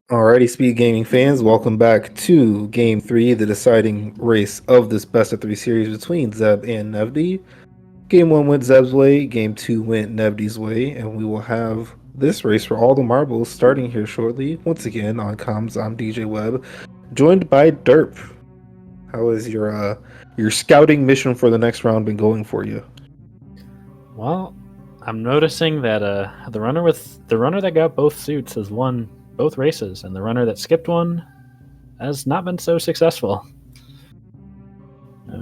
Alrighty, Speed Gaming fans, welcome back to Game 3, the deciding race of this best of 3 series between Zeb and Nevdi. Game 1 went Zeb's way, Game 2 went Nevdi's way, and we will have this race for all the marbles starting here shortly. Once again, on comms, I'm DJ Webb, joined by Derp. How is your scouting mission for the next round been going for you? Well, I'm noticing that the runner that got both suits has won both races, and the runner that skipped one has not been so successful.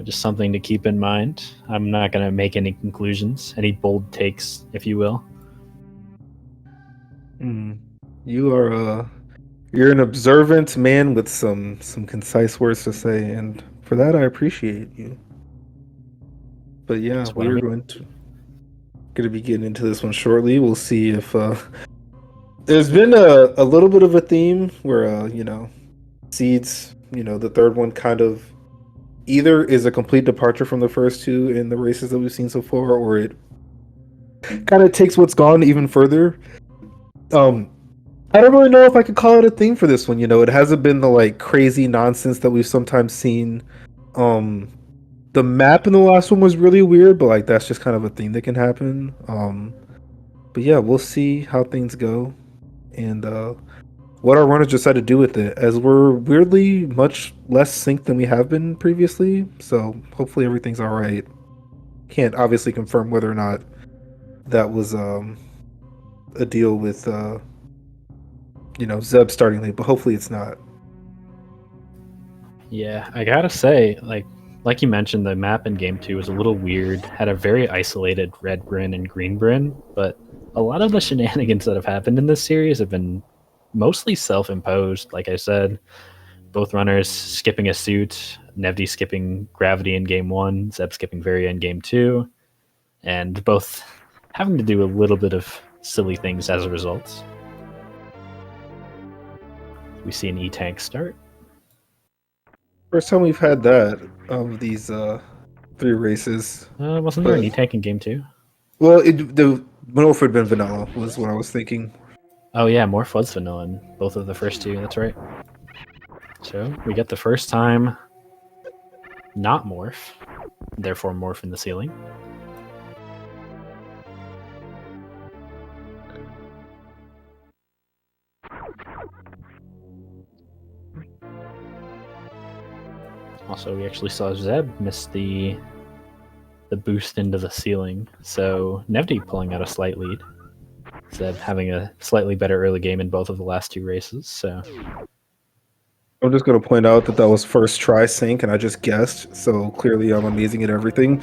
Just something to keep in mind. I'm not going to make any conclusions, any bold takes, if you will. You're an observant man with some concise words to say, and for that I appreciate you. But yeah, we are going to be getting into this one shortly. We'll see if there's been a little bit of a theme where Seeds, the third one kind of either is a complete departure from the first two in the races that we've seen so far, or it kind of takes what's gone even further. I don't really know if I could call it a theme for this one. It hasn't been the crazy nonsense that we've sometimes seen. The map in the last one was really weird, but that's just kind of a thing that can happen. But yeah, we'll see how things go and what our runners decide to do with it, as we're weirdly much less synced than we have been previously. So hopefully everything's all right. Can't obviously confirm whether or not that was a deal with Zeb starting late, but hopefully it's not. Yeah, I gotta say, like you mentioned, the map in Game 2 was a little weird, had a very isolated red Bryn and green Bryn, but a lot of the shenanigans that have happened in this series have been mostly self-imposed. Like I said, both runners skipping a suit, Nevdi skipping Gravity in Game 1, Zeb skipping Varia in Game 2, and both having to do a little bit of silly things as a result. We see an E-Tank start. First time we've had that of these 3 races. Wasn't there an E-Tank in Game 2? Well, the Morph had been vanilla, was what I was thinking. Oh yeah, Morph was vanilla in both of the first 2, that's right. So we get the first time not Morph, therefore Morph in the ceiling. Also, we actually saw Zeb miss the boost into the ceiling, so Nevdi pulling out a slight lead. Zeb having a slightly better early game in both of the last 2 races, so... I'm just going to point out that was first try sync, and I just guessed, so clearly I'm amazing at everything.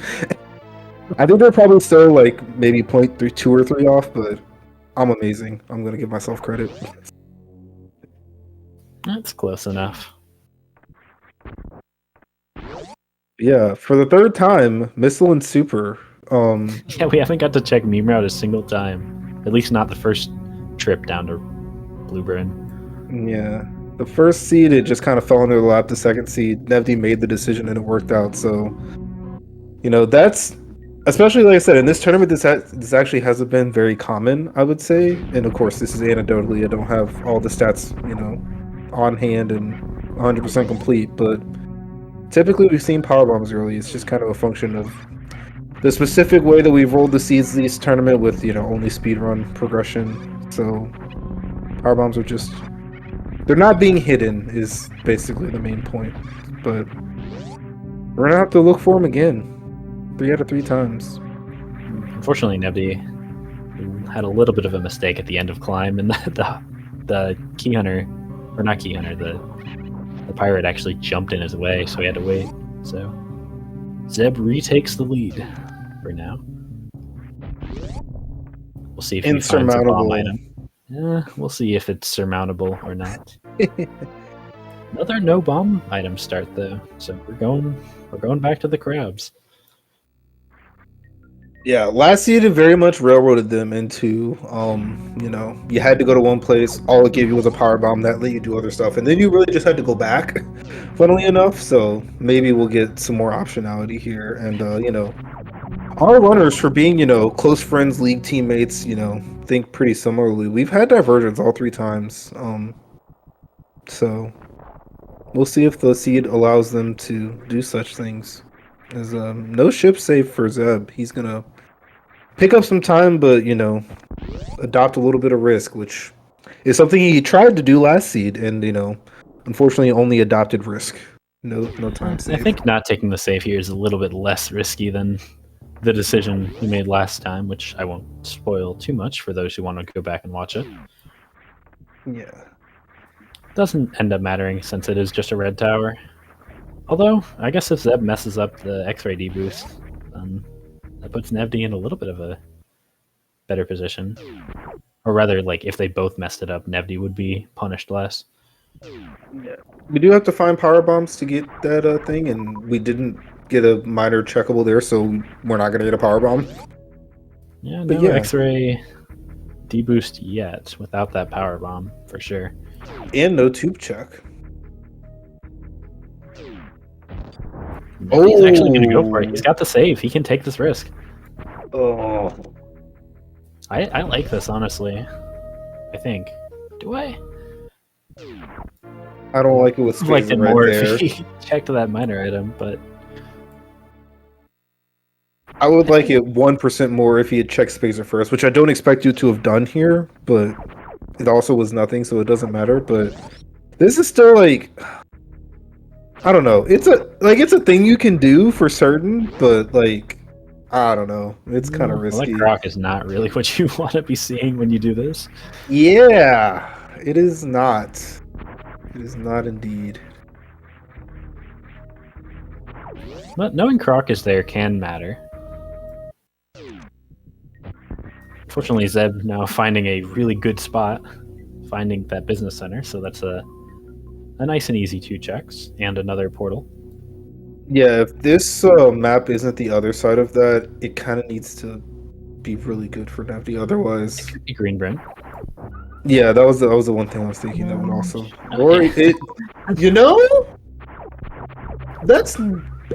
I think they're probably still maybe 0.2 or 3 off, but I'm amazing. I'm going to give myself credit. That's close enough. Yeah, for the 3rd time, Missile and Super. Yeah, we haven't got to check meme route a single time. At least not the first trip down to Blue Bryn. Yeah. The first seed, it just kind of fell into the lap. The second seed, Nevdi made the decision and it worked out. So, that's... Especially, like I said, in this tournament, this actually hasn't been very common, I would say. And of course, this is anecdotally. I don't have all the stats, on hand and 100% complete, but... Typically, we've seen power bombs early. It's just kind of a function of the specific way that we've rolled the seeds this tournament with, only speedrun progression. So power bombs are just... They're not being hidden is basically the main point. But we're going to have to look for them again. 3 out of 3 times. Unfortunately, Nevdi had a little bit of a mistake at the end of Climb, and the Key Hunter... Or not Key Hunter, the pirate actually jumped in his way, so he had to wait. So Zeb retakes the lead for now. We'll see if he finds a bomb item. We'll see if it's surmountable or not. Another no bomb item start though, so we're going back to the crabs. Yeah, last season very much railroaded them into, you had to go to one place, all it gave you was a power bomb, that let you do other stuff, and then you really just had to go back, funnily enough, so maybe we'll get some more optionality here, and, our runners, for being, close friends, league teammates, think pretty similarly. We've had divergence all 3 times. So we'll see if the seed allows them to do such things. There's no ship safe for Zeb. He's gonna pick up some time, but adopt a little bit of risk, which is something he tried to do last seed, and unfortunately only adopted risk. No time I safe. think not taking the save here is a little bit less risky than the decision he made last time, which I won't spoil too much for those who want to go back and watch it. Yeah. Doesn't end up mattering since it is just a red tower. Although, I guess if Zeb messes up the X-ray deboost, then that puts Nevdi in a little bit of a better position. Or rather, like, if they both messed it up, Nevdi would be punished less. Yeah. We do have to find power bombs to get that thing, and we didn't get a minor checkable there, so we're not gonna get a power bomb. Yeah, But no yeah. X-ray deboost yet without that power bomb, for sure. And no tube check. He's actually going to go for it. He's got the save. He can take this risk. Oh. I like this, honestly. I think. Do I? I don't like it with I liked space it right more there. if he checked that minor item, but I would like it 1% more if he had checked Spacer first, which I don't expect you to have done here, but it also was nothing, so it doesn't matter. But this is still like, I don't know. It's a thing you can do for certain, but like, I don't know. It's kind of risky. That croc is not really what you want to be seeing when you do this. Yeah, it is not. It is not indeed. But knowing croc is there can matter. Fortunately, Zeb now finding a really good spot, finding that business center, so that's a nice and easy 2 checks and another portal. Yeah, if this map isn't the other side of that, it kind of needs to be really good for Nevdi. Otherwise, it could be green brand. Yeah, that was the one thing I was thinking. That would also, or yeah. it, that's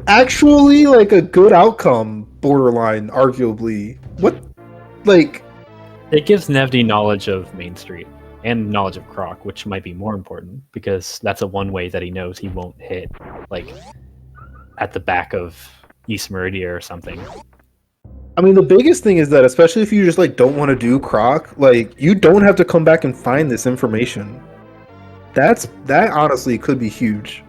actually like a good outcome, borderline, arguably. What, like, it gives Nevdi knowledge of Main Street and knowledge of Croc, which might be more important because that's a one way that he knows he won't hit, like, at the back of East Meridia or something. I mean, the biggest thing is that, especially if you just like don't want to do Croc, like you don't have to come back and find this information. That honestly could be huge.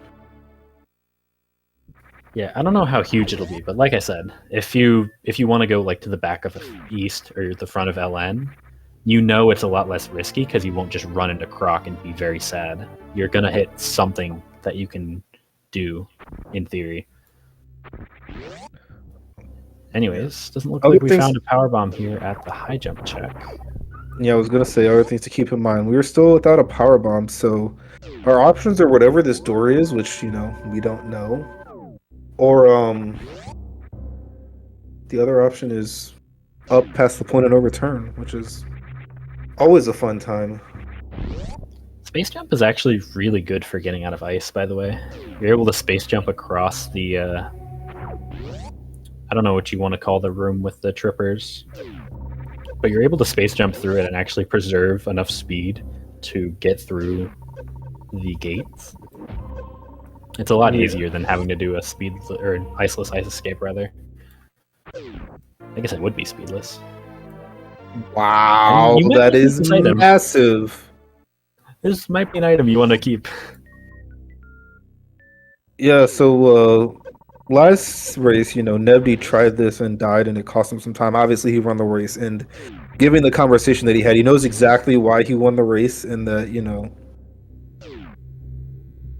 Yeah, I don't know how huge it'll be, but like I said, if you want to go like to the back of East or the front of LN, you know it's a lot less risky because you won't just run into Croc and be very sad. You're gonna hit something that you can do, in theory. Anyways, doesn't look like we found a power bomb here at the high jump check. Yeah, I was gonna say other things to keep in mind. We were still without a power bomb, so our options are whatever this door is, which we don't know, or the other option is up past the point of no return, which is always a fun time. Space jump is actually really good for getting out of ice, by the way. You're able to space jump across the I don't know what you want to call the room with the trippers, but you're able to space jump through it and actually preserve enough speed to get through the gates. It's a lot easier than having to do a speed or an iceless ice escape, rather. I guess it would be speedless. Wow, that is massive. This might be an item you want to keep. Yeah, so last race, Nevdi tried this and died, and it cost him some time. Obviously, he won the race, and given the conversation that he had, he knows exactly why he won the race, and that,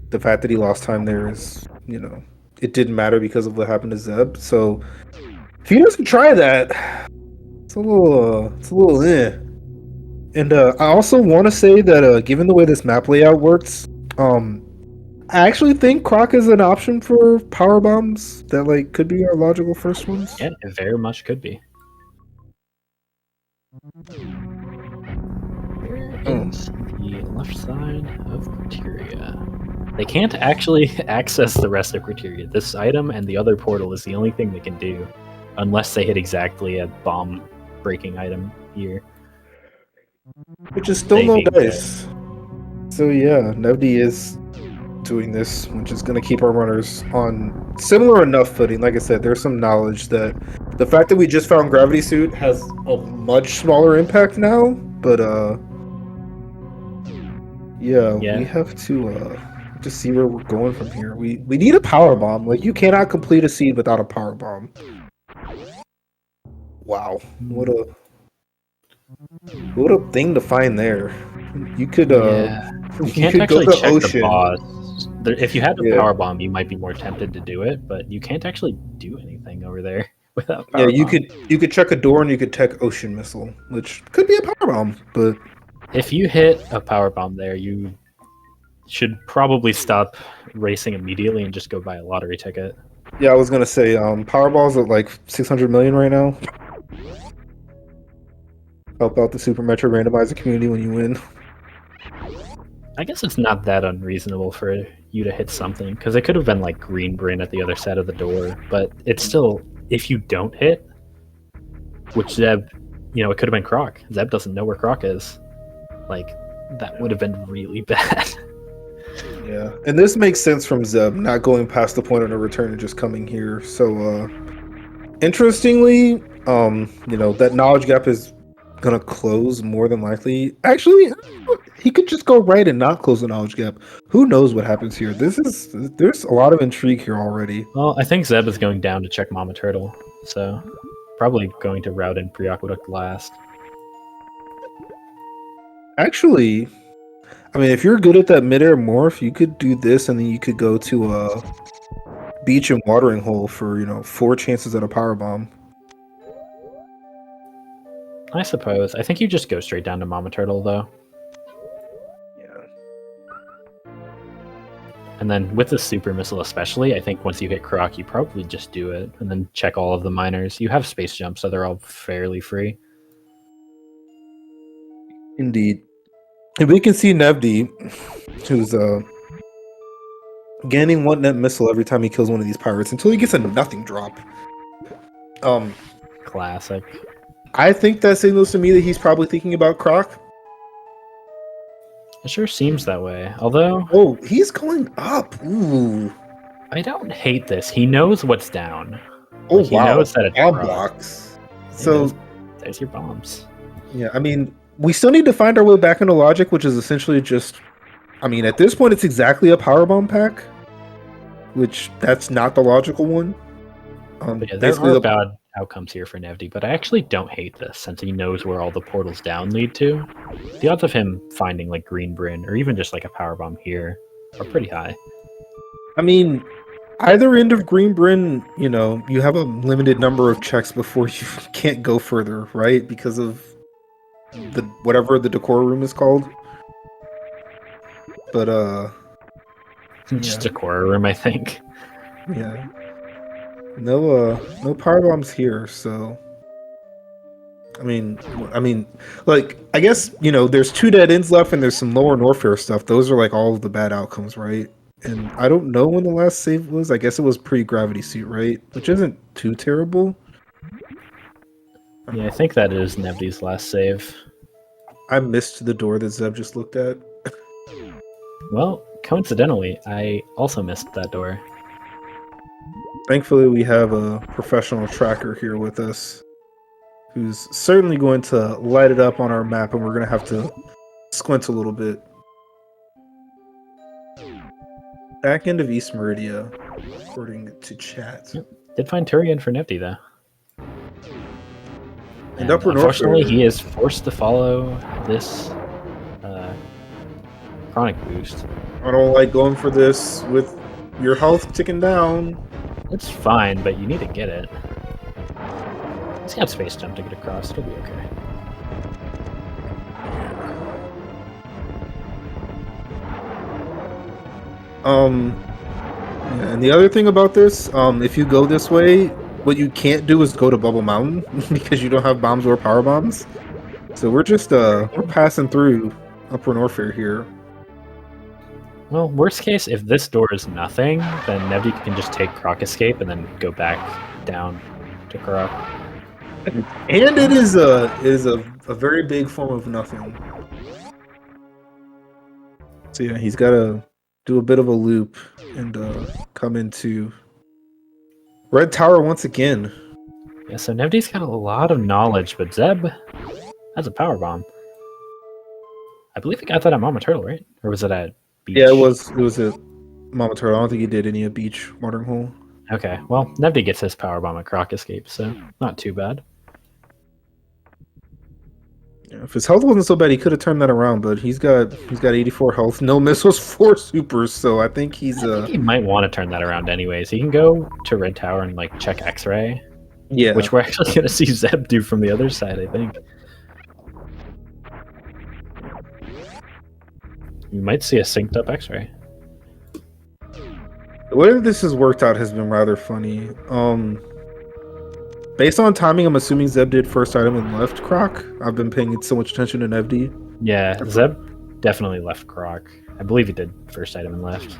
the fact that he lost time there is, it didn't matter because of what happened to Zeb. So if he doesn't try that, it's a little eh. And I also want to say that given the way this map layout works, I actually think Croc is an option for power bombs that could be our logical first ones. Yeah, it very much could be. Where is the left side of criteria? They can't actually access the rest of criteria. This item and the other portal is the only thing they can do, unless they hit exactly a bomb breaking item here. Which is still no dice. So yeah, Nevdi is doing this, which is going to keep our runners on similar enough footing. Like I said, there's some knowledge that the fact that we just found Gravity Suit has a much smaller impact now, but yeah, we have to just see where we're going from here. We need a power bomb. Like, you cannot complete a seed without a power bomb. Wow, what a thing to find there. You could you can't could actually go to check Ocean. the boss. If you had the power bomb, you might be more tempted to do it, but you can't actually do anything over there without power bomb. You could check a door and you could tech Ocean Missile, which could be a power bomb, but if you hit a power bomb there, you should probably stop racing immediately and just go buy a lottery ticket. Yeah, I was gonna say Powerball's at like 600 million right now. Help out the Super Metroid Randomizer community when you win. I guess it's not that unreasonable for you to hit something, because it could have been like Green Brin at the other side of the door, but it's still, if you don't hit, which Zeb, it could have been Croc. Zeb doesn't know where Croc is. Like, that would have been really bad. Yeah, and this makes sense from Zeb, not going past the point of no return and just coming here. So, interestingly, that knowledge gap is gonna close more than likely. Actually, he could just go right and not close the knowledge gap. Who knows what happens here? There's a lot of intrigue here already. Well, I think Zeb is going down to check Mama Turtle, so probably going to route in Pre-Aqueduct last. Actually, I mean, if you're good at that mid-air morph, you could do this, and then you could go to a beach and watering hole for 4 chances at a power bomb. I suppose. I think you just go straight down to Mama Turtle, though. Yeah. And then with the Super Missile especially, I think once you hit Croc, you probably just do it, and then check all of the miners. You have Space Jump, so they're all fairly free. Indeed. And we can see Nevdi, who's gaining 1 net missile every time he kills one of these pirates until he gets a nothing drop. Classic. I think that signals to me that he's probably thinking about Croc. It sure seems that way. Although... Oh, he's going up. Ooh. I don't hate this. He knows what's down. Oh, like, he knows that it's bomb blocks. So there's your bombs. Yeah, I mean, we still need to find our way back into logic, which is essentially just... I mean, at this point, it's exactly a power bomb pack, which that's not the logical one. But yeah, there are bad outcomes here for Nevdi, but I actually don't hate this since he knows where all the portals down lead to. The odds of him finding like Green Brin or even just like a power bomb here are pretty high. I mean, either end of Green Brin, you have a limited number of checks before you can't go further, right? Because of whatever the decor room is called. But just decor room, I think. Yeah. No power bombs here, so I mean, like, I guess, there's 2 dead ends left and there's some lower Norfair stuff. Those are like all of the bad outcomes, right? And I don't know when the last save was. I guess it was pre-Gravity Suit, right? Which isn't too terrible. Yeah, I think that is Nevdi's last save. I missed the door that Zeb just looked at. Well, coincidentally, I also missed that door. Thankfully, we have a professional tracker here with us who's certainly going to light it up on our map, and we're going to have to squint a little bit. Back end of East Meridia, according to chat. Yep. Did find Turian for Nevdi, though. And Upper unfortunately, he is forced to follow this chronic boost. I don't like going for this with your health ticking down. It's fine, but you need to get it. He's got Space Jump to get across. It'll be okay. And the other thing about this, if you go this way, what you can't do is go to Bubble Mountain because you don't have bombs or power bombs. So we're just we're passing through Upper Norfair here. Well, worst case, if this door is nothing, then Nevdi can just take Croc Escape and then go back down to Croc. And it is a very big form of nothing. So yeah, he's got to do a bit of a loop and come into Red Tower once again. Yeah, so Nevdi's got a lot of knowledge, but Zeb has a power bomb. I believe he got that at Mama Turtle, right? Or was it at Beach? Yeah, it was at Mama Turtle. I don't think he did any at Beach Watering Hole. Okay, well, Nevdi gets his power bomb at Croc Escape, so not too bad. Yeah, if his health wasn't so bad, he could have turned that around. But he's got 84 health, no missiles, 4 supers. So I think I think he might want to turn that around anyways. He can go to Red Tower and like check X-ray. Yeah, which we're actually going to see Zeb do from the other side, I think. You might see a synced up X-ray. The way this has worked out has been rather funny. Based on timing, I'm assuming Zeb did first item and left Croc. I've been paying so much attention to Nevdi. Yeah, Zeb definitely left Croc. I believe he did first item and left.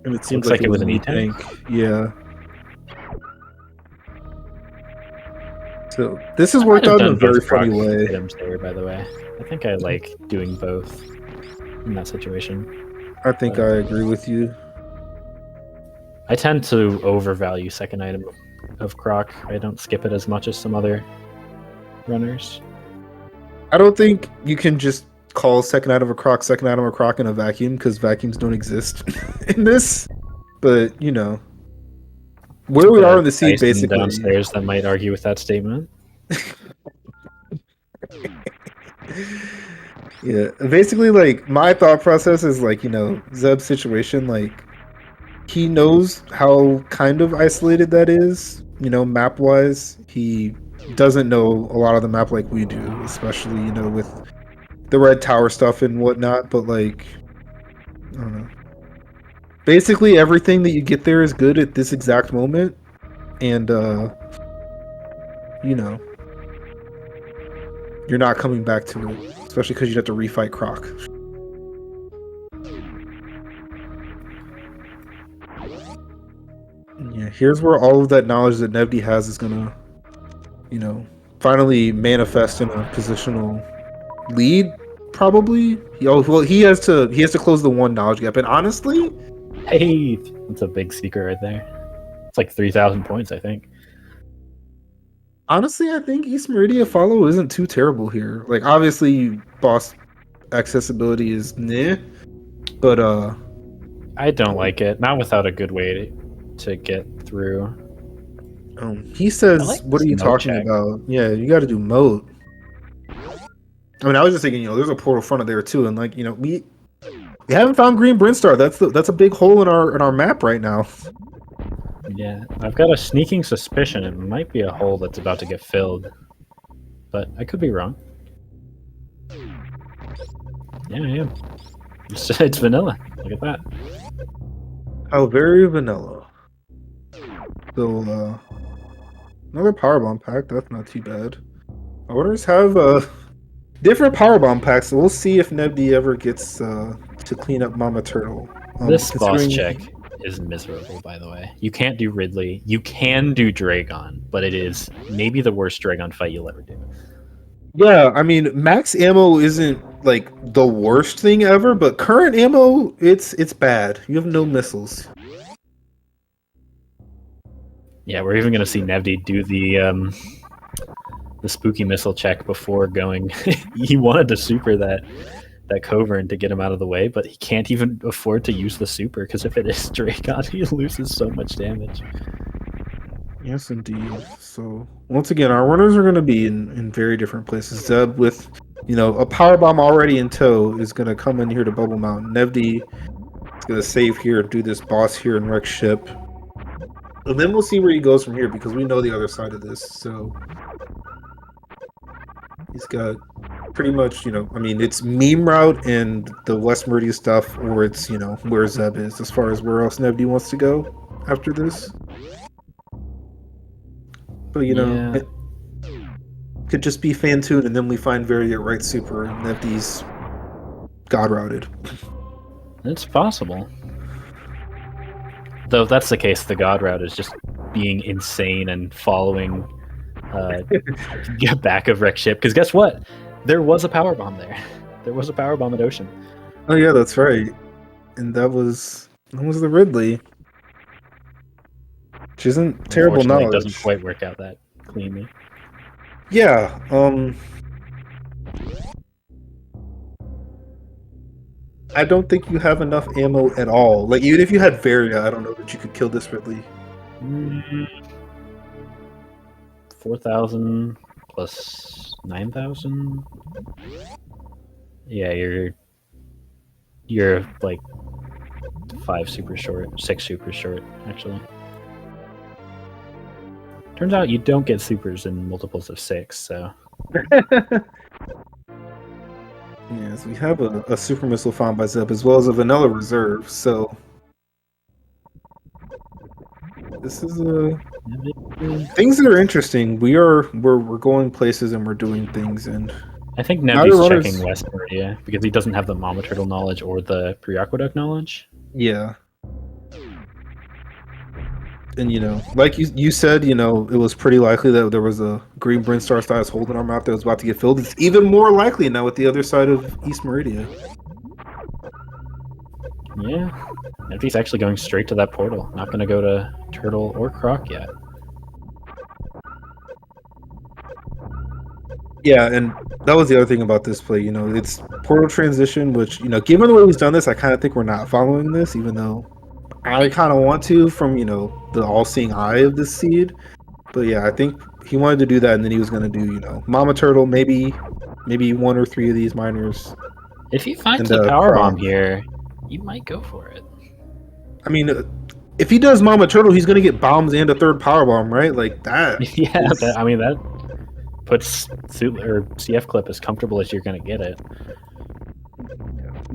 And it seems like it was an E-Tank. Yeah. So this has worked out in a very funny way. Items there, by the way. I think I like doing both in that situation. I think I agree with you. I tend to overvalue second item of Croc. I don't skip it as much as some other runners. I don't think you can just call second item of Croc in a vacuum, because vacuums don't exist in this. But, you know, where we are in the seed, basically. Downstairs that might argue with that statement. Yeah, basically, like, my thought process is, like, you know, Zeb's situation, like, he knows how kind of isolated that is, you know, map-wise. He doesn't know a lot of the map like we do, especially, you know, with the Red Tower stuff and whatnot, but, like, I don't know. Basically, everything that you get there is good at this exact moment, and, you know, you're not coming back to it, especially because you'd have to refight Croc. Yeah, here's where all of that knowledge that Nevdi has is gonna, you know, finally manifest in a positional lead. Probably. He has to close the one knowledge gap, and honestly, hey, that's a big secret right there. It's like 3,000 points, I think. Honestly, I think East Meridia follow isn't too terrible here. Like, obviously, boss accessibility is meh, but I don't like it. Not without a good way to get through. He says, "What are you talking about?" Yeah, you got to do moat. I mean, I was just thinking, you know, there's a portal front of there too, and like, you know, we haven't found Green Brinstar. That's a big hole in our map right now. Yeah, I've got a sneaking suspicion it might be a hole that's about to get filled, but I could be wrong. Yeah, I am. It's vanilla. Look at that. Oh, very vanilla. So, another powerbomb pack. That's not too bad. Orders have different powerbomb packs, so we'll see if Nevdi ever gets to clean up Mama Turtle. This boss check is miserable, by the way. You can't do Ridley. You can do Dragon, but it is maybe the worst Dragon fight you'll ever do. Yeah, I mean, max ammo isn't like the worst thing ever, but current ammo, it's bad. You have no missiles. Yeah, we're even gonna see Nevdi do the spooky missile check before going. He wanted to super that Covern to get him out of the way, but he can't even afford to use the super, because if it is Dragon, he loses so much damage. Yes, indeed. So, once again, our runners are going to be in very different places. Zeb, with, you know, a power bomb already in tow, is going to come in here to Bubble Mountain. Nevdi is going to save here and do this boss here and wreck ship. And then we'll see where he goes from here, because we know the other side of this. So, he's got pretty much, you know, I mean, it's meme route and the West Meridia stuff, or it's, you know, where Zeb is, as far as where else Nevdi wants to go after this. But, you know, it could just be Fantoon, and then we find Varia right super, and Nevdi's god routed. It's possible. Though if that's the case, the god route is just being insane and following back of wreck ship. Because guess what? There was a power bomb there. There was a power bomb at Ocean. Oh yeah, that's right. And that was the Ridley. Which isn't terrible Unfortunately, it knowledge. doesn't quite work out that cleanly. Yeah, I don't think you have enough ammo at all. Like, even if you had Varia, I don't know that you could kill this Ridley. 4,000 plus 9,000. Yeah, you're like 6 super short, actually. Turns out you don't get supers in multiples of 6, so. Yes, we have a super missile found by Zeb as well as a vanilla reserve, so this is things that are interesting. We're going places and we're doing things, and I think Nevdi's checking West Korea because he doesn't have the Mama Turtle knowledge or the pre-aqueduct knowledge. Yeah. And like you said, it was pretty likely that there was a green Brinstar size hole in our map that was about to get filled. It's even more likely now with the other side of East Meridia. Yeah, Nevdi's actually going straight to that portal. Not going to go to Turtle or Croc yet. Yeah, and that was the other thing about this play. It's portal transition, which given the way he's done this, I kind of think we're not following this, even though I kind of want to from the all-seeing eye of this seed. But yeah, I think he wanted to do that, and then he was going to do Mama Turtle, maybe 1 or 3 of these miners. If he finds a power bomb here, you might go for it. I mean, if he does Mama Turtle, he's going to get bombs and a 3rd power bomb, right? Like that. Yeah, that puts CF Clip as comfortable as you're going to get it.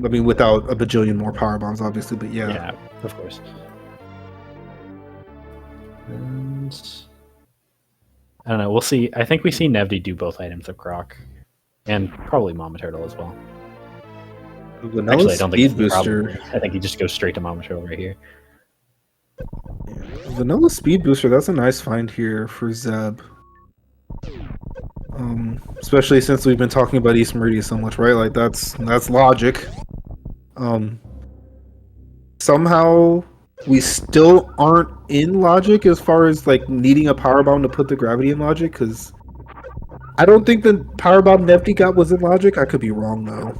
I mean, without a bajillion more power bombs, obviously, but yeah. Yeah, of course. And I don't know. We'll see. I think we see Nevdi do both items of Croc, and probably Mama Turtle as well. Actually, I don't think booster. I think he just goes straight to Mama Turtle right here. Yeah. Vanilla speed booster. That's a nice find here for Zeb. Especially since we've been talking about East Meridia so much, right? Like that's logic. Somehow we still aren't in logic as far as like needing a power bomb to put the gravity in logic, because I don't think the power bomb Nevdi got was in logic. I could be wrong though.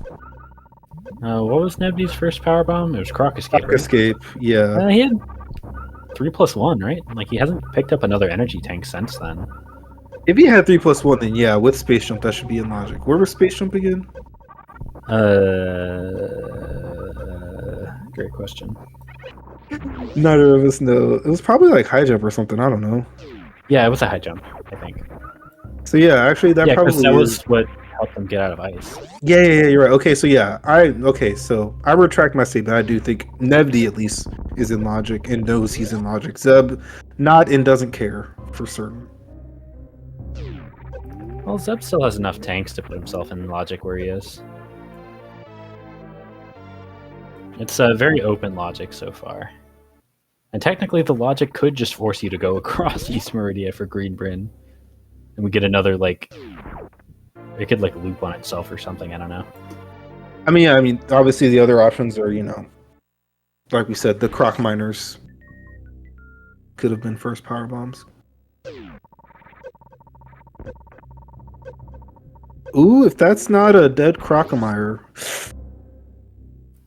What was Nevdi's first power bomb? It was Croc Escape. Croc Escape, yeah. He had 3+1, right? Like he hasn't picked up another energy tank since then. If he had 3+1, then yeah, with Space Jump that should be in logic. Where was Space Jump again? Great question. Neither of us know. It was probably like high jump or something. I don't know. Yeah, it was a high jump, I think. So yeah, actually that probably that was what helped them get out of ice. Yeah, you're right. Okay, so yeah, so I retract my statement. I do think Nevdi at least is in logic and knows he's in logic. Zeb not and doesn't care for certain. Well, Zeb still has enough tanks to put himself in logic where he is. It's a very open logic so far. And technically the logic could just force you to go across East Meridia for Green Bryn. And we get another, like... It could, like, loop on itself or something, I don't know. I mean, obviously the other options are, like we said, the Croc Miners could have been first power bombs. Ooh, if that's not a dead Crocomire.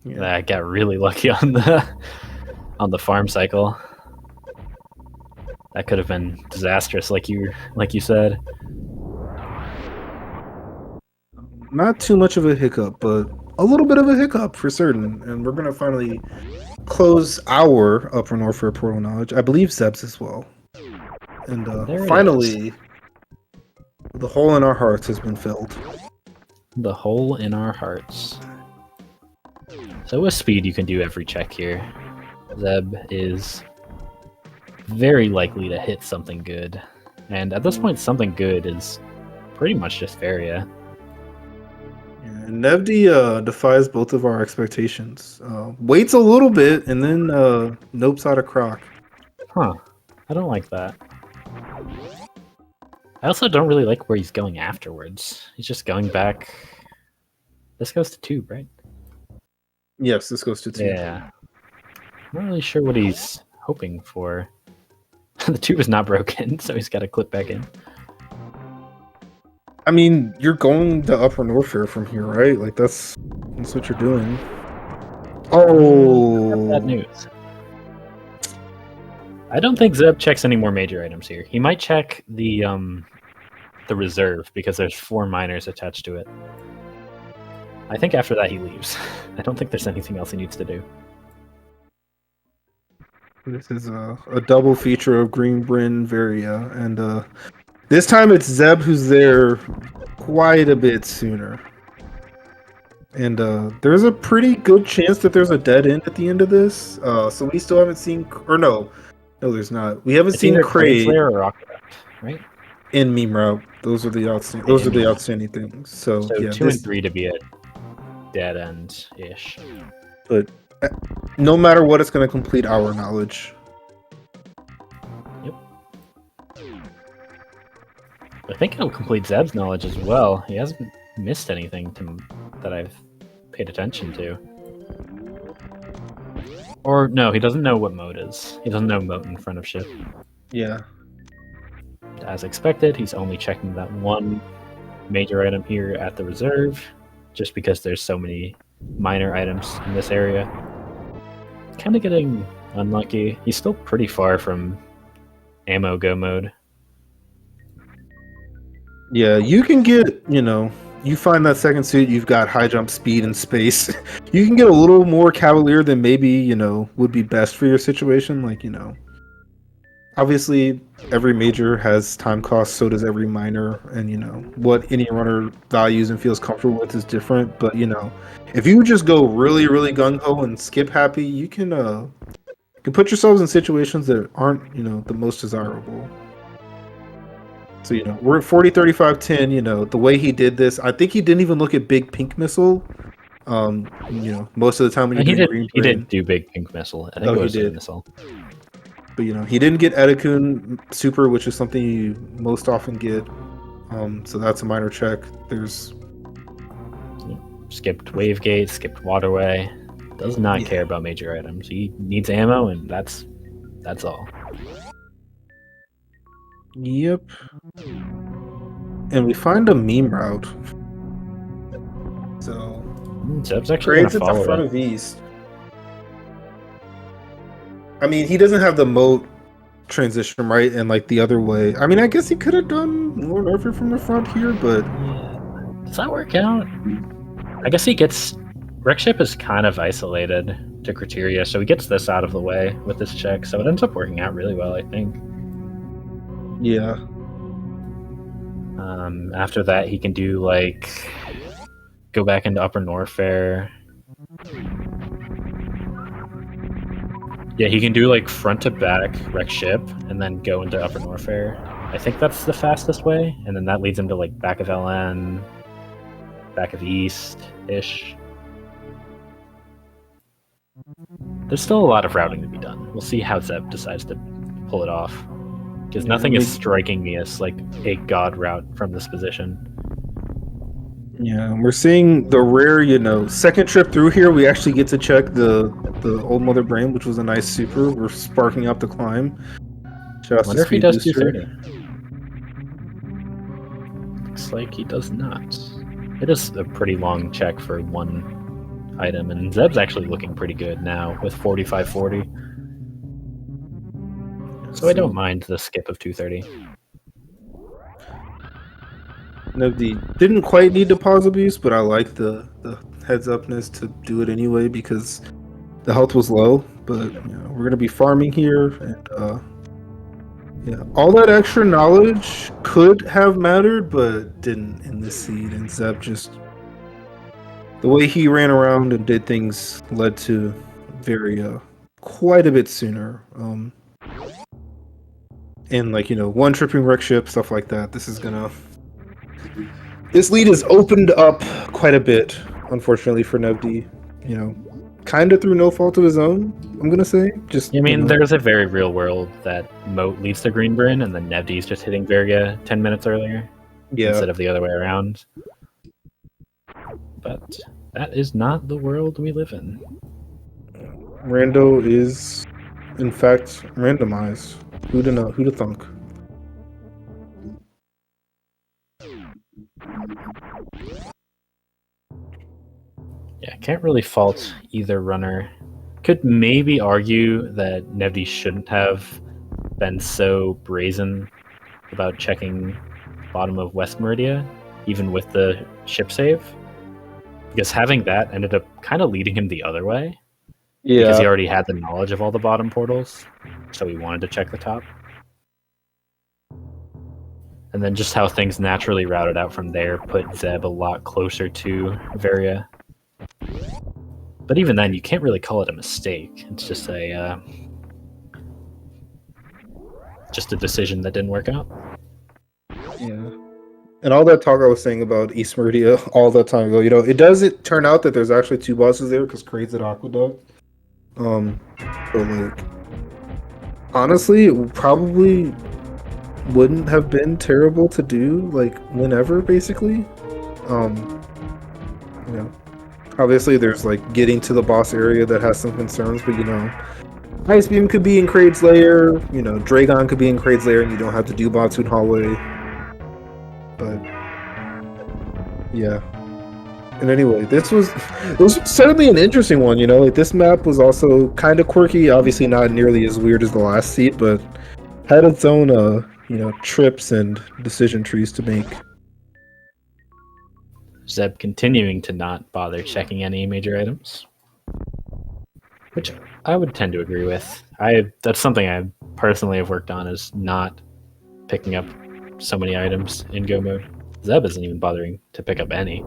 Yeah. I got really lucky on the farm cycle. That could have been disastrous, like you said. Not too much of a hiccup, but a little bit of a hiccup for certain. And we're gonna finally close our Upper North portal knowledge. I believe Zeb's as well. And finally, the hole in our hearts has been filled. The hole in our hearts. So with speed, you can do every check here. Zeb is very likely to hit something good. And at this point, something good is pretty much just Varia. Yeah, Nevdi defies both of our expectations. Waits a little bit and then nopes out a Croc. Huh. I don't like that. I also don't really like where he's going afterwards. He's just going back. This goes to tube, right? Yes, this goes to 2. Yeah. I'm not really sure what he's hoping for. The tube is not broken, so he's got to clip back in. I mean, you're going to Upper Norfair from here, right? Like, that's what you're doing. Oh! Bad news. I don't think Zeb checks any more major items here. He might check the reserve, because there's 4 miners attached to it. I think after that he leaves. I don't think there's anything else he needs to do. This is a double feature of Green Bryn Varia, and this time it's Zeb who's there quite a bit sooner. And there's a pretty good chance that there's a dead end at the end of this. So we still haven't seen, or no, there's not. We haven't seen Kraid or Aqueduct, right? In meme route. Those are the outstanding. Those are the outstanding things. So yeah, 2 and 3 to be a dead end ish. But no matter what, it's going to complete our knowledge. Yep. I think it'll complete Zeb's knowledge as well. He hasn't missed anything that I've paid attention to. Or no, he doesn't know what mode is. He doesn't know mode in front of ship. Yeah. As expected, he's only checking that 1 major item here at the reserve, just because there's so many minor items in this area. Kind of getting unlucky. He's still pretty far from ammo go mode. Yeah, you can get, you find that second suit, you've got high jump speed and space. You can get a little more cavalier than maybe, would be best for your situation. Like, obviously every major has time cost, so does every minor, and what any runner values and feels comfortable with is different. But if you just go really, really gung-ho and skip happy, you can put yourselves in situations that aren't, the most desirable. So, we're at 40, 35, 10, the way he did this, I think he didn't even look at Big Pink Missile. Most of the time when he did do Big Pink Missile. I think it was Missile. But, he didn't get Edikun Super, which is something you most often get. So that's a minor check. There's... Skipped Wave Gate, skipped Waterway. Does not care about major items. He needs ammo, and that's all. Yep. And we find a meme route. So... Zeb's actually going to follow at the front of East. I mean, he doesn't have the moat transition, right? And like the other way. I mean, I guess he could have done more Norfair from the front here, but... Does that work out? I guess he gets... Wreckship is kind of isolated to Criteria, so he gets this out of the way with this check, so it ends up working out really well, I think. Yeah. After that, he can do, like... Go back into Upper Norfair. Yeah, he can do like front to back wreck ship and then go into Upper Norfair. I think that's the fastest way, and then that leads him to like back of LN, back of East-ish. There's still a lot of routing to be done. We'll see how Zeb decides to pull it off. Because nothing is striking me as like a god route from this position. Yeah, we're seeing the rare, second trip through here. We actually get to check the Old Mother Brain, which was a nice super. We're sparking up the climb. I wonder if he does 230. Looks like he does not. It is a pretty long check for 1 item, and Zeb's actually looking pretty good now with 4540. So I don't mind the skip of 230. Nevdi didn't quite need to pause abuse, but I like the heads upness to do it anyway because the health was low. But we're gonna be farming here, and all that extra knowledge could have mattered, but didn't in this seed. And Zeb just the way he ran around and did things led to quite a bit sooner. And like 1 tripping wreck ship, stuff like that. This lead is opened up quite a bit, unfortunately, for Nevdi. Kind of through no fault of his own, I'm going to say. There's a very real world that Moat leads to Green Bryn, and then Nevdi's just hitting Varia 10 minutes earlier. Yeah. Instead of the other way around. But That is not the world we live in. Rando is, in fact, randomized. Who'da know? Who'da thunk? Yeah, can't really fault either runner. Could maybe argue that Nevdi shouldn't have been so brazen about checking bottom of West Meridia, even with the ship save. Because having that ended up kind of leading him the other way. Because he already had the knowledge of all the bottom portals, so he wanted to check the top. And then just how things naturally routed out from there put Zeb a lot closer to Varia. But even then, you can't really call it a mistake. It's just a decision that didn't work out. Yeah. And all that talk I was saying about East Meridia all that time ago, it doesn't turn out that there's actually two bosses there because Kraid's at Aqueduct. But like, honestly, it probably wouldn't have been terrible to do, like, whenever, basically. Obviously there's like getting to the boss area that has some concerns, but Ice Beam could be in Kraid's lair, Dragon could be in Kraid's lair and you don't have to do Batsun Hallway. But yeah. And anyway, it was certainly an interesting one, like this map was also kind of quirky, obviously not nearly as weird as the last seat, but had its own trips and decision trees to make. Zeb continuing to not bother checking any major items, which I would tend to agree with. That's something I personally have worked on, is not picking up so many items in go mode. Zeb isn't even bothering to pick up any.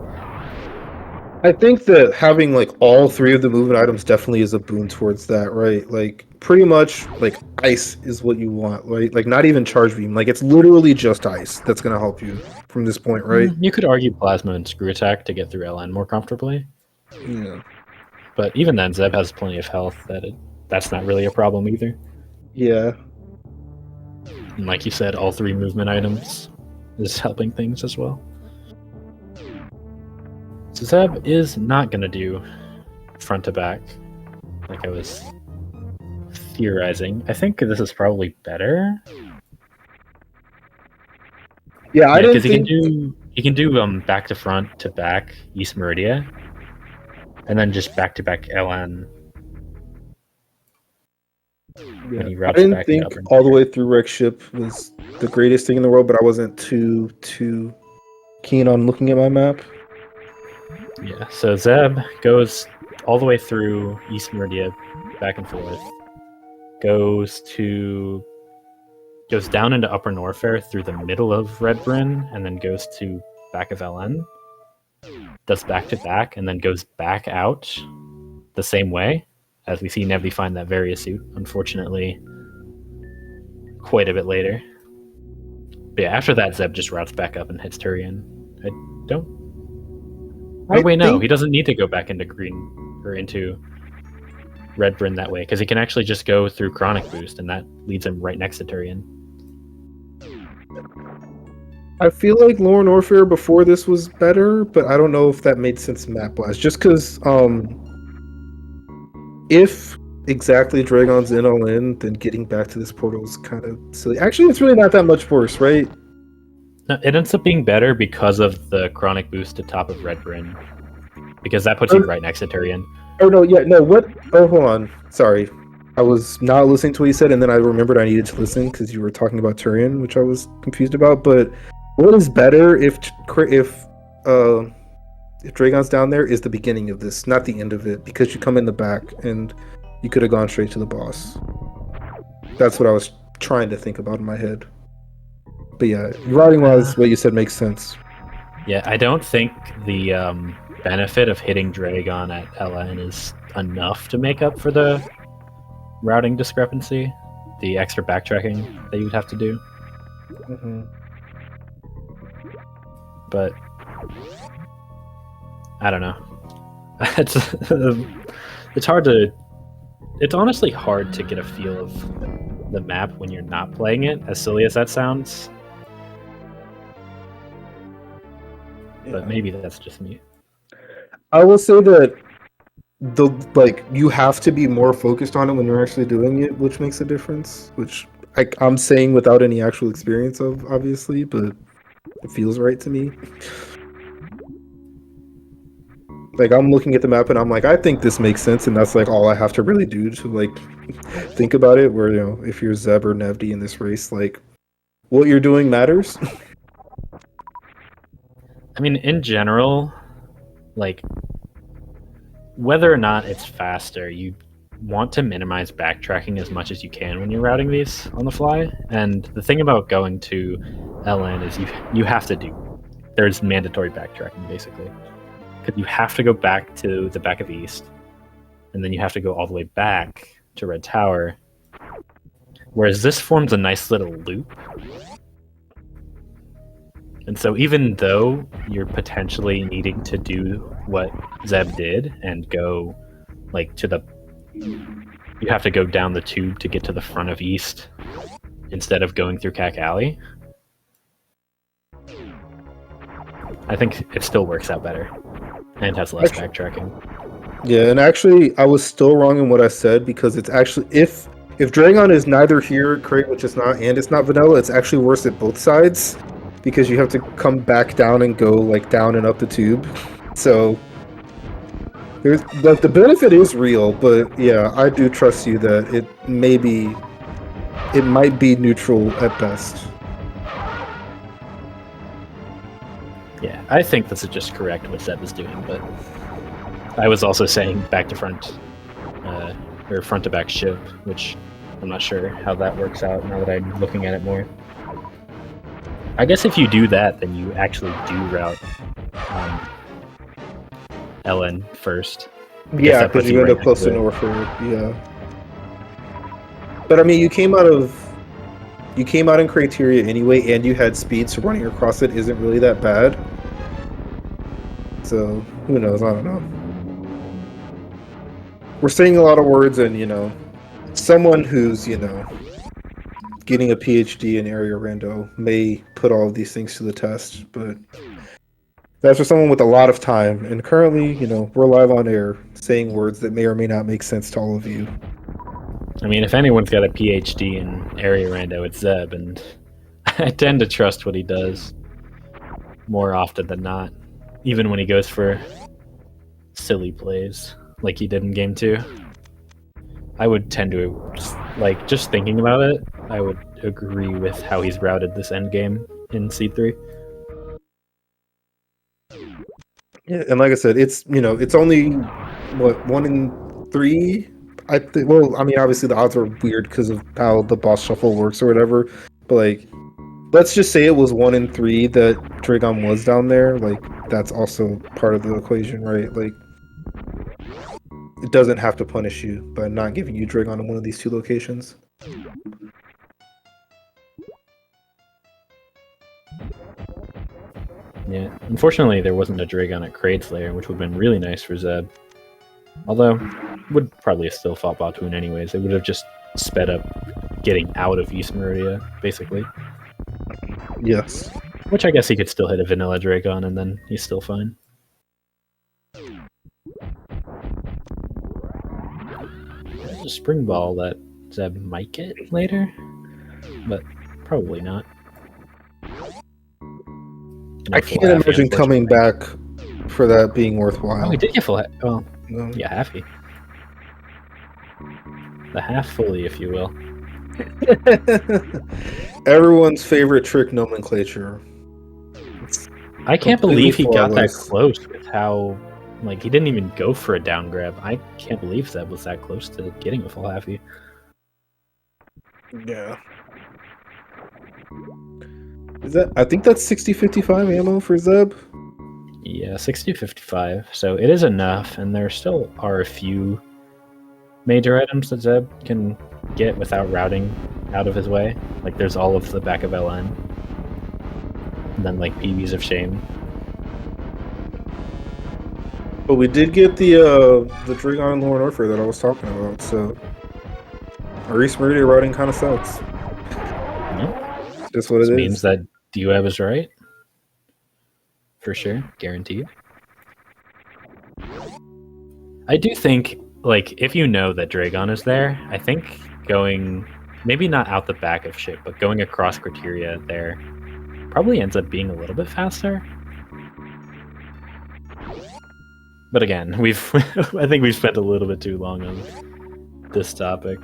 I think that having like all three of the movement items definitely is a boon towards that, right? Like pretty much like ice is what you want, right? Like not even charge beam, like it's literally just ice that's gonna help you from this point, right? You could argue plasma and screw attack to get through LN more comfortably. Yeah. But even then, Zeb has plenty of health. That's not really a problem either. Yeah. And like you said, all three movement items is helping things as well. So Zeb is not going to do front to back like I was theorizing. I think this is probably better. Yeah, I didn't think... he can do back to front to back East Meridia, and then just back to back LN. Yeah. I didn't think all the way through Wreck Ship was the greatest thing in the world, but I wasn't too keen on looking at my map. Yeah, so Zeb goes all the way through East Meridia, back and forth. Goes down into Upper Norfair through the middle of Red Bryn, and then goes to back of LN. Does back to back, and then goes back out the same way, as we see Nevdi find that Varia suit, unfortunately, quite a bit later. But yeah, after that, Zeb just routes back up and hits Turian. He doesn't need to go back into green or into Red Bryn that way, because he can actually just go through Chronic Boost, and that leads him right next to Turian. I feel like Lower Norfair before this was better, but I don't know if that made sense map-wise. Just because, if exactly Dragon's in all in, then getting back to this portal is kind of silly. Actually, it's really not that much worse, right? No, it ends up being better because of the Chronic Boost to top of Red Bryn, because that puts you right next to Turian. Oh, no, yeah, no, what? Oh, hold on. Sorry. I was not listening to what you said, and then I remembered I needed to listen because you were talking about Turian, which I was confused about. But what is better if Dragon's down there is the beginning of this, not the end of it, because you come in the back and you could have gone straight to the boss. That's what I was trying to think about in my head. But yeah, routing-wise, what you said makes sense. Yeah, I don't think the benefit of hitting Dragon at LN is enough to make up for the routing discrepancy, the extra backtracking that you would have to do. Mm-hmm. But I don't know. It's honestly hard to get a feel of the map when you're not playing it, as silly as that sounds. But maybe that's just me. I will say that you have to be more focused on it when you're actually doing it, which makes a difference. Which I'm saying without any actual experience of, obviously, but it feels right to me. Like I'm looking at the map and I'm like, I think this makes sense, and that's like all I have to really do to like think about it. Where if you're Zeb or Nevdi in this race, like what you're doing matters. I mean, in general, like whether or not it's faster, you want to minimize backtracking as much as you can when you're routing these on the fly. And the thing about going to LN is you have to there's mandatory backtracking basically, because you have to go back to the back of East, and then you have to go all the way back to Red Tower. Whereas this forms a nice little loop. And so even though you're potentially needing to do what Zeb did and go like you have to go down the tube to get to the front of East instead of going through Cack Alley, I think it still works out better and has less backtracking. Yeah, and actually I was still wrong in what I said, because it's actually if Dragon is neither here, Crate, which is not, and it's not vanilla, it's actually worse at both sides, because you have to come back down and go like down and up the tube. So there's the benefit is real, but yeah, I do trust you that it might be neutral at best. Yeah, I think this is just correct what Zeb is doing, but I was also saying back to front, or front to back ship, which I'm not sure how that works out now that I'm looking at it more. I guess if you do that, then you actually do route LN first. Yeah, because you end up close to Norfolk. Yeah, but I mean, you came out in Criteria anyway, and you had speed, so running across it isn't really that bad. So who knows? I don't know. We're saying a lot of words, and someone who's getting a PhD in area rando may put all of these things to the test, but that's for someone with a lot of time. And currently, we're live on air saying words that may or may not make sense to all of you. I mean, if anyone's got a PhD in area rando, it's Zeb, and I tend to trust what he does more often than not, even when he goes for silly plays like he did in Game 2. I would tend to, just thinking about it, I would agree with how he's routed this endgame in C3. Yeah, and like I said, it's only what 1 in 3. I think. Well, I mean, obviously the odds are weird because of how the boss shuffle works or whatever. But let's just say it was 1 in 3 that Dragon was down there. That's also part of the equation, right? It doesn't have to punish you by not giving you Dragon in one of these 2 locations. Yeah, unfortunately there wasn't a Dragon at Kraid's lair, which would have been really nice for Zeb. Although, would probably have still fought Batuin anyways. It would have just sped up getting out of East Meridia, basically. Yes. Which I guess he could still hit a vanilla Dragon and then he's still fine. There's a spring ball that Zeb might get later, but probably not. I can't imagine coming back for that being worthwhile. Oh, he did get full. Oh, no. Yeah, halfy. The half fully, if you will. Everyone's favorite trick nomenclature. I can't believe he got that close with how, he didn't even go for a down grab. I can't believe Zeb was that close to getting a full halfy. Yeah. I think that's 60-55 ammo for Zeb? Yeah, 60-55. So it is enough, and there still are a few major items that Zeb can get without routing out of his way. There's all of the back of LN. And then, PBs of Shame. But we did get the Dragon and Lower Norfolk that I was talking about, so our East Meridia routing kind of sucks. Yep. That's what it is. Means that DUEB is right. For sure. Guaranteed. I do think, like, if you know that Dragon is there, I think going maybe not out the back of ship, but going across criteria there probably ends up being a little bit faster. But again, we've I think we've spent a little bit too long on this topic.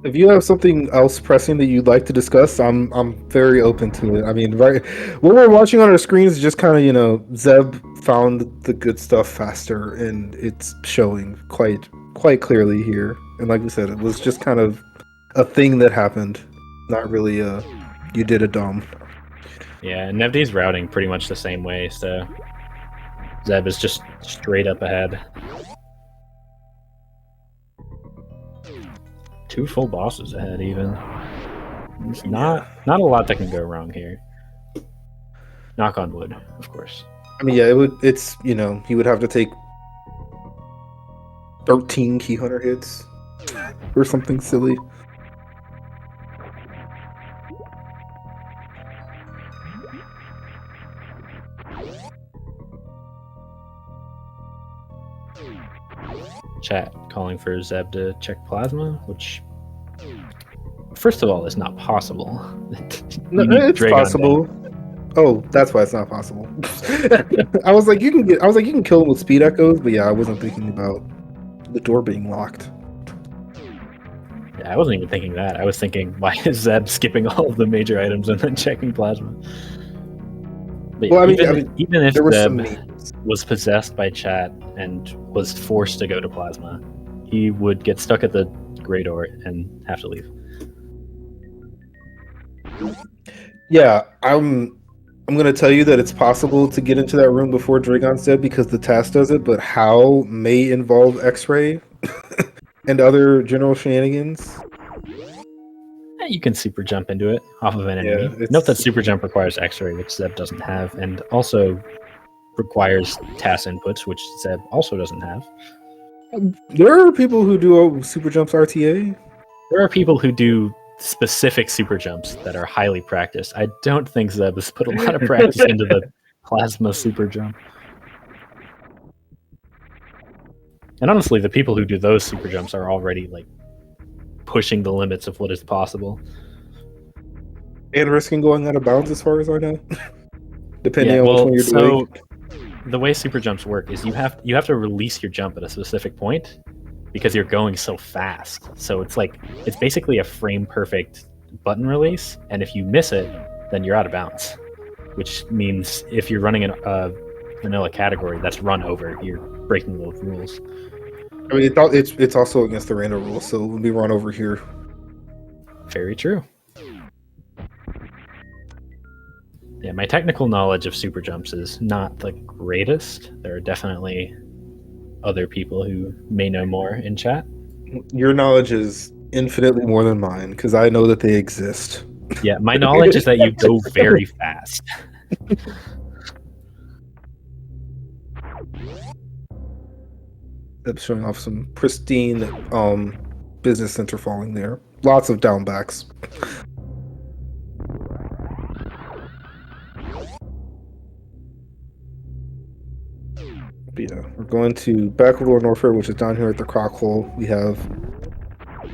If you have something else pressing that you'd like to discuss, I'm very open to it. I mean, right, what we're watching on our screens is just kind of, you know, Zeb found the good stuff faster, and it's showing quite clearly here. And like we said, it was just kind of a thing that happened, not really you did a dumb. Yeah, Nevdi's routing pretty much the same way, so Zeb is just straight up ahead. 2 full bosses ahead, even. It's not a lot that can go wrong here. Knock on wood, of course. I mean, yeah, it's, you know, he would have to take 13 key hunter hits or something silly. Chat calling for Zeb to check plasma, which, first of all, is not possible. No, it's possible. Oh, that's why it's not possible. I was like, you can kill him with speed echoes, but yeah, I wasn't thinking about the door being locked. Yeah, I wasn't even thinking that. I was thinking, why is Zeb skipping all of the major items and then checking plasma? But well, even if Zeb was possessed by chat and was forced to go to plasma, he would get stuck at the gray door and have to leave. Yeah, I'm gonna tell you that it's possible to get into that room before Dragon's dead because the task does it, but how may involve X-ray and other general shenanigans. You can super jump into it off of an enemy. Yeah, note that super jump requires X-ray, which Zeb doesn't have, and also requires task inputs, which Zeb also doesn't have. There are people who do super jumps RTA. There are people who do specific super jumps that are highly practiced. I don't think Zeb has put a lot of practice into the plasma super jump. And honestly, the people who do those super jumps are already like pushing the limits of what is possible. And risking going out of bounds as far as I know. Depending on which one you're doing. The way super jumps work is you have to release your jump at a specific point because you're going so fast. So it's basically a frame perfect button release, and if you miss it, then you're out of bounds. Which means if you're running a vanilla category, that's run over. You're breaking those rules. I mean, it's also against the random rule, so it would be run over here. Very true. Yeah, my technical knowledge of super jumps is not the greatest. There are definitely other people who may know more in chat. Your knowledge is infinitely more than mine, because I know that they exist. Yeah, my knowledge is that you go very fast. That's showing off some pristine business center falling there. Lots of downbacks. But yeah, we're going to back of Lord Norfair, which is down here at the croc hole. We have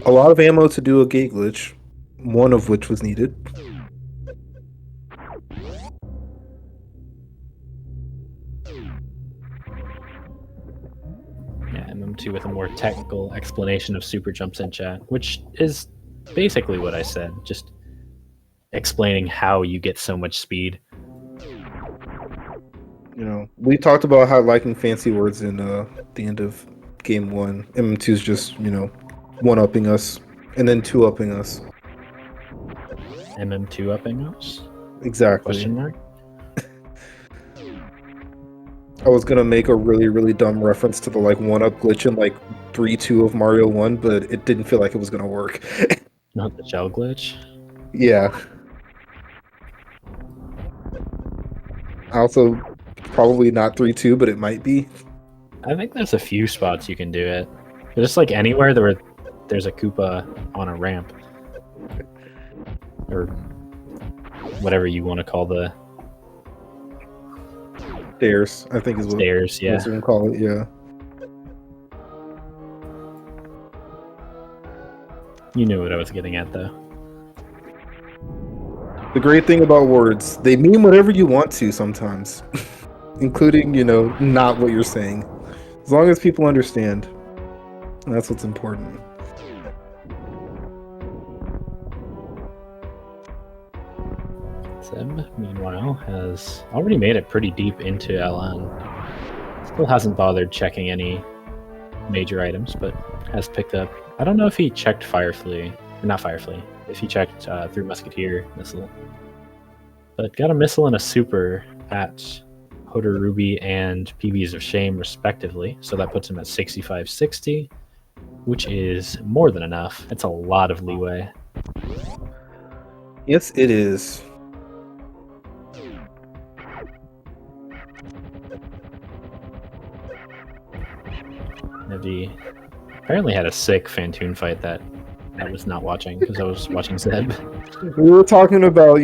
a lot of ammo to do a gate glitch, one of which was needed. Yeah, MM2 with a more technical explanation of super jumps in chat, which is basically what I said, just explaining how you get so much speed. You know, we talked about how liking fancy words in the end of game 1. MM2's just, you know, 1-upping us and then 2-upping us. MM2-upping us? Exactly. Question mark? I was gonna make a really, really dumb reference to the 1-up glitch in 3-2 of Mario 1, but it didn't feel like it was gonna work. Not the shell glitch? Yeah. Also, probably not 3-2, but it might be. I think there's a few spots you can do it. Just anywhere there's a Koopa on a ramp. Or whatever you want to call the... Stairs, I think is what stairs, yeah. We're gonna call it, yeah. You knew what I was getting at, though. The great thing about words, they mean whatever you want to sometimes, including, not what you're saying. As long as people understand, that's what's important. Zeb, meanwhile, has already made it pretty deep into LN. Still hasn't bothered checking any major items, but has picked up. I don't know if he checked Firefly, or not Firefly, if he checked through Musketeer missile. But got a missile and a super at Hoder Ruby and PBs of Shame, respectively. So that puts him at 65-60, which is more than enough. It's a lot of leeway. Yes, it is. Nevdi apparently had a sick Fantoon fight that I was not watching because I was watching Zeb. We were talking about,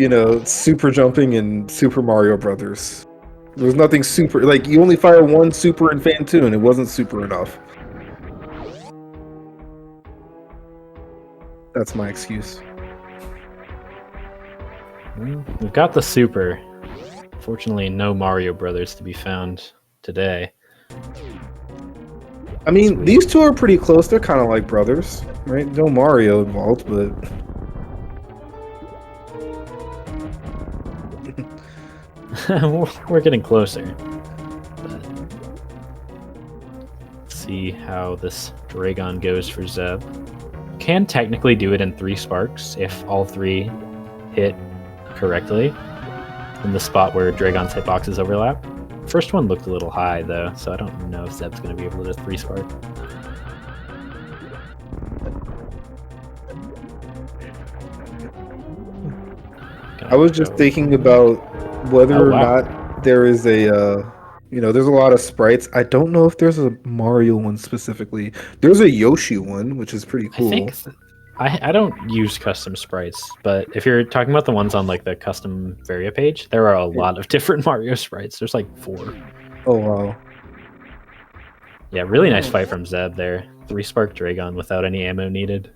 super jumping in Super Mario Brothers. There was nothing super, like, you only fire one super in Fantoon. It wasn't super enough. That's my excuse. Well, we've got the super. Fortunately, no Mario Brothers to be found today. I mean, these two are pretty close. They're kind of like brothers, right? No Mario involved, but... We're getting closer. But let's see how this Dragon goes for Zeb. Can technically do it in 3 sparks if all 3 hit correctly in the spot where Dragon's hitboxes overlap. First one looked a little high, though, so I don't know if Zeb's going to be able to 3-spark. I was just thinking about whether or not there is a, there's a lot of sprites. I don't know if there's a Mario one specifically. There's a Yoshi one, which is pretty cool. I think I don't use custom sprites, but if you're talking about the ones on like the custom Varia page, there are a lot of different Mario sprites. There's like 4. Oh wow. Yeah, really nice fight from Zeb there. 3-spark Dragon without any ammo needed.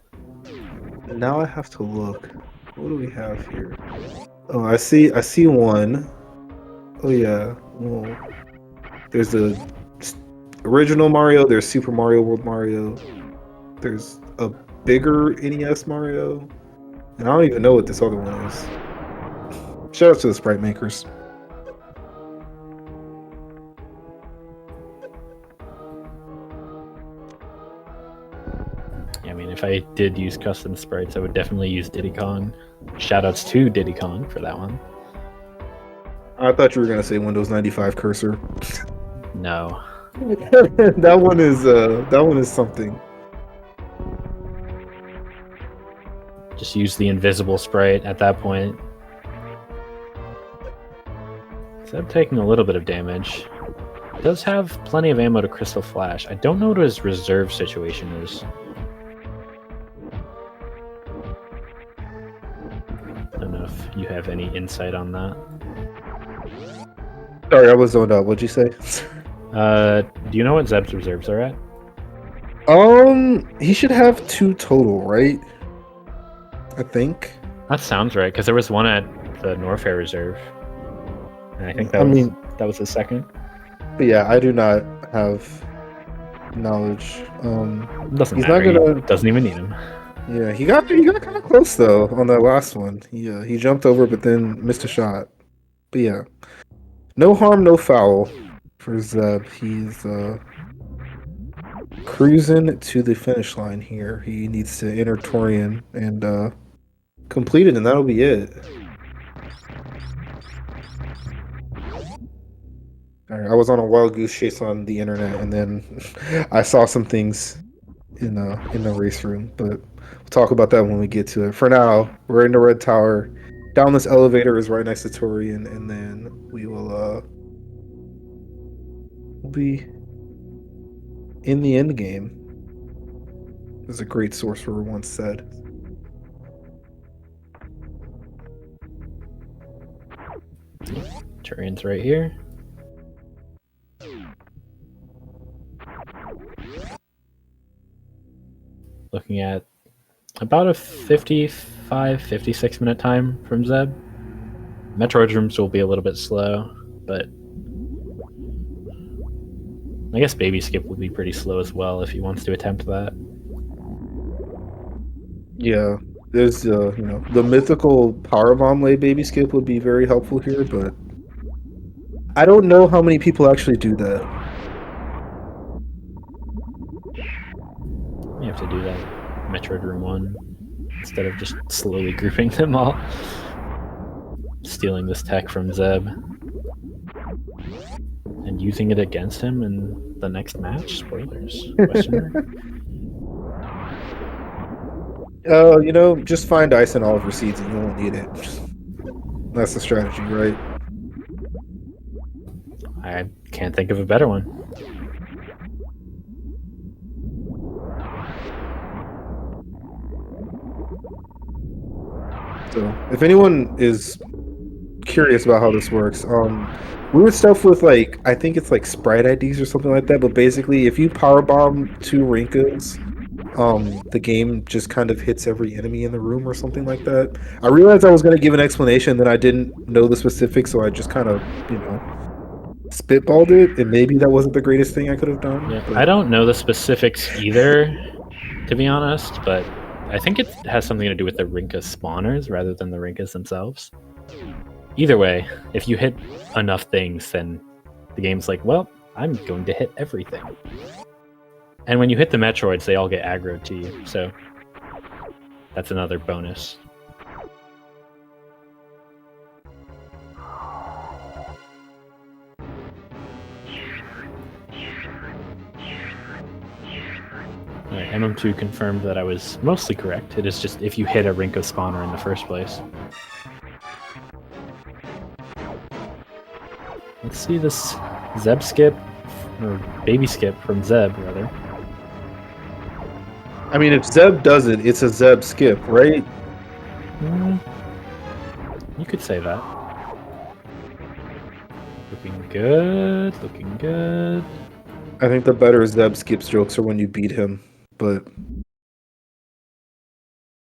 Now I have to look. What do we have here? Oh, I see one. Oh yeah. Well, there's the original Mario, there's Super Mario World Mario. There's a bigger NES Mario, and I don't even know what this other one is. Shout out to the sprite makers. Yeah, I mean, if I did use custom sprites, I would definitely use Diddy Kong. Shoutouts to Diddy Kong for that one. I thought you were gonna say Windows 95 cursor. No. that one is something. Just use the invisible sprite at that point. So I'm taking a little bit of damage. Does have plenty of ammo to Crystal Flash. I don't know what his reserve situation is. I don't know if you have any insight on that. Sorry, I was zoned out. What'd you say? Do you know what Zeb's reserves are at? He should have 2 total, right? I think. That sounds right, because there was one at the Norfair Reserve. And I think that was the second. But yeah, I do not have knowledge. Doesn't he's matter. not gonna. Doesn't even need him. Yeah, he got kind of close though on that last one. He jumped over, but then missed a shot. But yeah, no harm, no foul for Zeb. He's cruising to the finish line here. He needs to enter Torian and complete it, and that'll be it. I was on a wild goose chase on the internet, and then I saw some things in the race room. But we'll talk about that when we get to it. For now, we're in the Red Tower. Down this elevator is right next to Torian, and then we will we'll be in the end game. As a great sorcerer once said. Torian's right here. Looking at About a 55, 56 minute time from Zeb. Metroid rooms will be a little bit slow, but I guess Baby Skip will be pretty slow as well if he wants to attempt that. Yeah, there's the mythical powerbomb lay baby skip would be very helpful here, but I don't know how many people actually do that. You have to do that Metroid Room 1 instead of just slowly grouping them all. Stealing this tech from Zeb and using it against him in the next match? Spoilers? Question mark? Just find ice and Oliver seeds and you won't need it. That's the strategy, right? I can't think of a better one. So, if anyone is curious about how this works, weird stuff with I think it's like sprite IDs or something like that. But basically, if you powerbomb 2 Rinkas, the game just kind of hits every enemy in the room or something like that. I realized I was going to give an explanation, then I didn't know the specifics, so I just kind of spitballed it, and maybe that wasn't the greatest thing I could have done. Yeah, I don't know the specifics either, to be honest, but I think it has something to do with the Rinka spawners rather than the Rinkas themselves. Either way, if you hit enough things, then the game's like, well, I'm going to hit everything. And when you hit the Metroids, they all get aggroed to you, so that's another bonus. Alright, MM2 confirmed that I was mostly correct. It is just if you hit a Rinko spawner in the first place. Let's see this Zeb skip, or baby skip from Zeb, rather. I mean, if Zeb does it, it's a Zeb skip, right? You could say that. Looking good, looking good. I think the better Zeb skips jokes are when you beat him, but